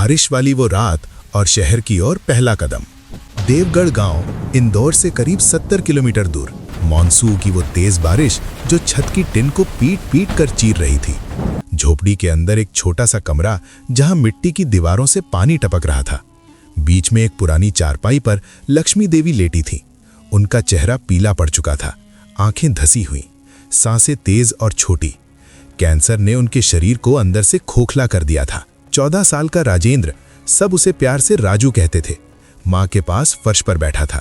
बारिश वाली वो रात और शहर की ओर पहला कदम। देवगढ़ गांव इंदौर से करीब 70 किलोमीटर दूर। मॉनसून की वो तेज बारिश जो छत की टिन को पीट कर चीर रही थी। झोपड़ी के अंदर एक छोटा सा कमरा जहां मिट्टी की दीवारों से पानी टपक रहा था। बीच में एक पुरानी चारपाई पर लक्ष्मी देवी लेटी थी। उनका चेहरा पीला पड़ चुका था, आंखें धसी हुई, सांसें तेज और छोटी। कैंसर ने उनके शरीर को अंदर से खोखला कर दिया था। 14 साल का राजेंद्र, सब उसे प्यार से राजू कहते थे, माँ के पास फर्श पर बैठा था।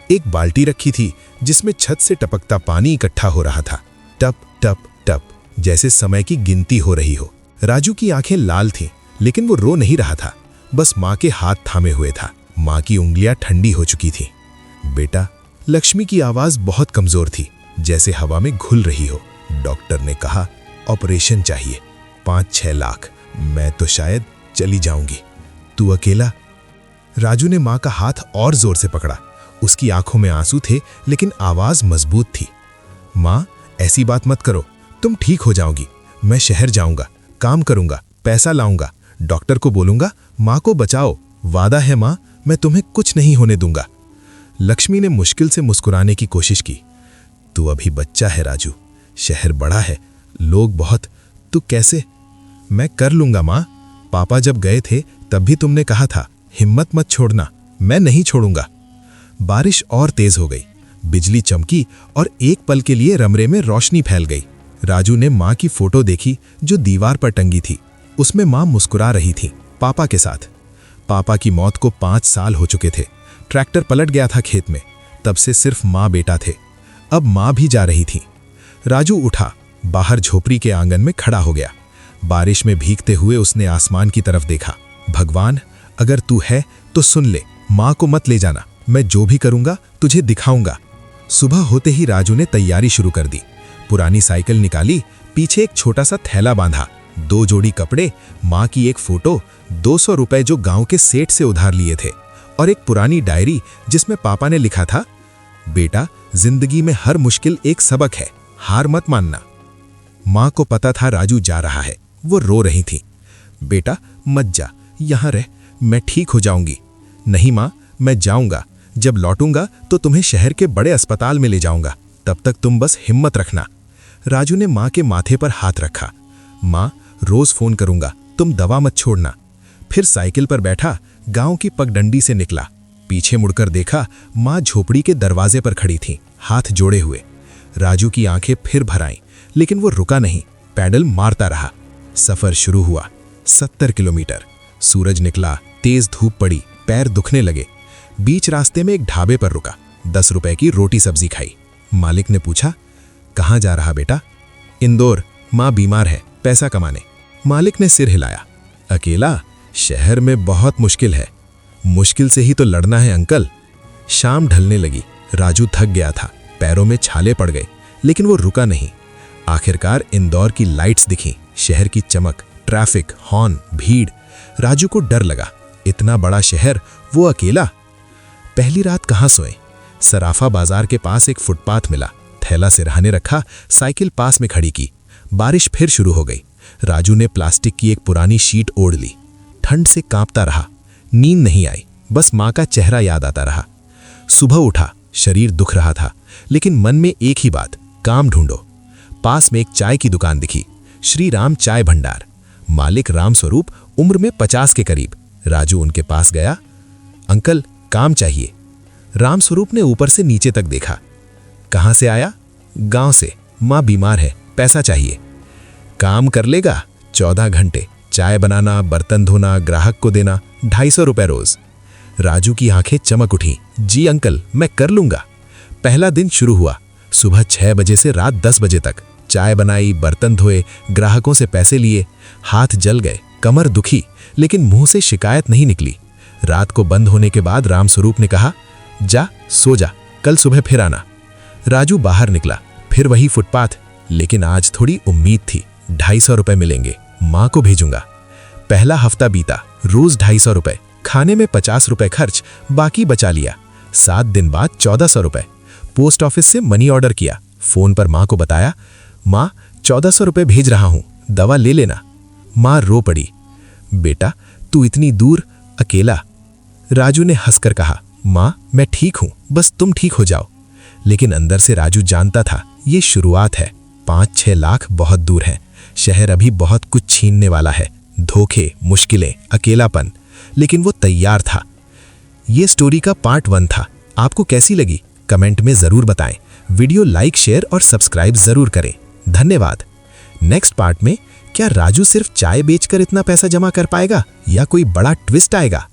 एक बाल्टी रखी थी जिसमें छत से टपकता पानी इकट्ठा हो रहा था, टप टप टप, जैसे समय की गिनती हो रही हो। राजू की आंखें लाल थीं, लेकिन वो रो नहीं रहा था, बस माँ के हाथ थामे हुए था। माँ की उंगलियां ठंडी हो चुकी थीं। बेटा, लक्ष्मी की आवाज बहुत कमजोर थी, जैसे हवा में घुल रही हो। डॉक्टर ने कहा ऑपरेशन चाहिए, 5-6 लाख। मैं तो शायद चली जाऊंगी, तू अकेला। राजू ने माँ का हाथ और जोर से पकड़ा। उसकी आंखों में आंसू थे, लेकिन आवाज मजबूत थी। माँ, ऐसी बात मत करो, तुम ठीक हो जाओगी। मैं शहर जाऊंगा, काम करूंगा, पैसा लाऊंगा, डॉक्टर को बोलूंगा माँ को बचाओ। वादा है माँ, मैं तुम्हें कुछ नहीं होने दूंगा। लक्ष्मी ने मुश्किल से मुस्कुराने की कोशिश की। तू अभी बच्चा है राजू, शहर बड़ा है, लोग बहुत, तू कैसे? मैं कर लूंगा माँ। पापा जब गए थे तब भी तुमने कहा था हिम्मत मत छोड़ना। मैं नहीं छोड़ूंगा। बारिश और तेज हो गई, बिजली चमकी और एक पल के लिए रमरे में रोशनी फैल गई। राजू ने माँ की फोटो देखी जो दीवार पर टंगी थी। उसमें माँ मुस्कुरा रही थी, पापा के साथ। पापा की मौत को 5 साल हो चुके थे। ट्रैक्टर पलट गया था खेत में, तब से सिर्फ माँ बेटा थे। अब माँ भी जा रही थी। राजू उठा, बाहर झोपड़ी के आंगन में खड़ा हो गया। बारिश में भीगते हुए उसने आसमान की तरफ देखा। भगवान, अगर तू है तो सुन ले, माँ को मत ले जाना। मैं जो भी करूंगा तुझे दिखाऊंगा। सुबह होते ही राजू ने तैयारी शुरू कर दी। पुरानी साइकिल निकाली, पीछे एक छोटा सा थैला बांधा, 2 जोड़ी कपड़े, माँ की एक फोटो, 200 रुपए जो गांव के सेठ से उधार लिए थे, और एक पुरानी डायरी जिसमें पापा ने लिखा था, बेटा, जिंदगी में हर मुश्किल एक सबक है, हार मत मानना। माँ को पता था राजू जा रहा है। वो रो रही थी। बेटा मत जा, यहां रह, मैं ठीक हो जाऊंगी। नहीं माँ, मैं जाऊंगा। जब लौटूंगा तो तुम्हें शहर के बड़े अस्पताल में ले जाऊंगा, तब तक तुम बस हिम्मत रखना। राजू ने माँ के माथे पर हाथ रखा। माँ, रोज फोन करूंगा, तुम दवा मत छोड़ना। फिर साइकिल पर बैठा, गांव की पगडंडी से निकला। पीछे मुड़कर देखा, माँ झोपड़ी के दरवाजे पर खड़ी थी, हाथ जोड़े हुए। राजू की आंखें फिर भर आईं, लेकिन वो रुका नहीं, पैडल मारता रहा। सफर शुरू हुआ, 70 किलोमीटर। सूरज निकला, तेज धूप पड़ी, पैर दुखने लगे। बीच रास्ते में एक ढाबे पर रुका, 10 रुपए की रोटी सब्जी खाई। मालिक ने पूछा, कहाँ जा रहा बेटा? इंदौर, माँ बीमार है, पैसा कमाने। मालिक ने सिर हिलाया। अकेला? शहर में बहुत मुश्किल है। मुश्किल से ही तो लड़ना है अंकल। शाम ढलने लगी। राजू थक गया था, पैरों में छाले पड़ गए, लेकिन वो रुका नहीं। आखिरकार इंदौर की लाइट्स दिखी, शहर की चमक, ट्रैफिक, हॉर्न, भीड़। राजू को डर लगा, इतना बड़ा शहर, वो अकेला। पहली रात कहाँ सोए? सराफा बाजार के पास एक फुटपाथ मिला, थैला सिरहाने रखा, साइकिल पास में खड़ी की। बारिश फिर शुरू हो गई। राजू ने प्लास्टिक की एक पुरानी शीट ओढ़ ली। ठंड से कांपता रहा, नींद नहीं आई, बस माँ का चेहरा याद आता रहा। सुबह उठा, शरीर दुख रहा था, लेकिन मन में एक ही बात, काम ढूंढो। पास में एक चाय की दुकान दिखी, श्री राम चाय भंडार। मालिक राम स्वरूप, उम्र में 50 के करीब। राजू उनके पास गया। अंकल, काम चाहिए। राम स्वरूप ने ऊपर से नीचे तक देखा। कहाँ से आया? गांव से, माँ बीमार है, पैसा चाहिए। काम कर लेगा? 14 घंटे, चाय बनाना, बर्तन धोना, ग्राहक को देना, 250 रुपए रोज। राजू की आंखें चमक उठी। जी अंकल, मैं कर लूंगा। पहला दिन शुरू हुआ। सुबह 6 बजे से रात 10 बजे तक चाय बनाई, बर्तन धोए, ग्राहकों से पैसे लिए। हाथ जल गए, कमर दुखी, लेकिन मुंह से शिकायत नहीं निकली। रात को बंद होने के बाद राम स्वरूप ने कहा, जा सो जा, कल सुबह फिर आना। राजू बाहर निकला, फिर वही फुटपाथ, लेकिन आज थोड़ी उम्मीद थी, 250 रुपए मिलेंगे, माँ को भेजूंगा। पहला हफ्ता बीता, रोज 250 रुपए, खाने में 50 रुपए खर्च, बाकी बचा लिया। 7 दिन बाद 1400 रुपए। पोस्ट ऑफिस से मनी ऑर्डर किया, फोन पर माँ को बताया, माँ 1400 रुपए भेज रहा हूं, दवा ले लेना। माँ रो पड़ी। बेटा, तू इतनी दूर अकेला। राजू ने हंसकर कहा, माँ मैं ठीक हूं, बस तुम ठीक हो जाओ। लेकिन अंदर से राजू जानता था ये शुरुआत है, 5-6 लाख बहुत दूर है। शहर अभी बहुत कुछ छीनने वाला है, धोखे, मुश्किलें, अकेलापन। लेकिन वो तैयार था। ये स्टोरी का पार्ट 1 था। आपको कैसी लगी कमेंट में जरूर बताएं। वीडियो लाइक, शेयर और सब्सक्राइब जरूर करें। धन्यवाद। नेक्स्ट पार्ट में क्या राजू सिर्फ चाय बेचकर इतना पैसा जमा कर पाएगा या कोई बड़ा ट्विस्ट आएगा?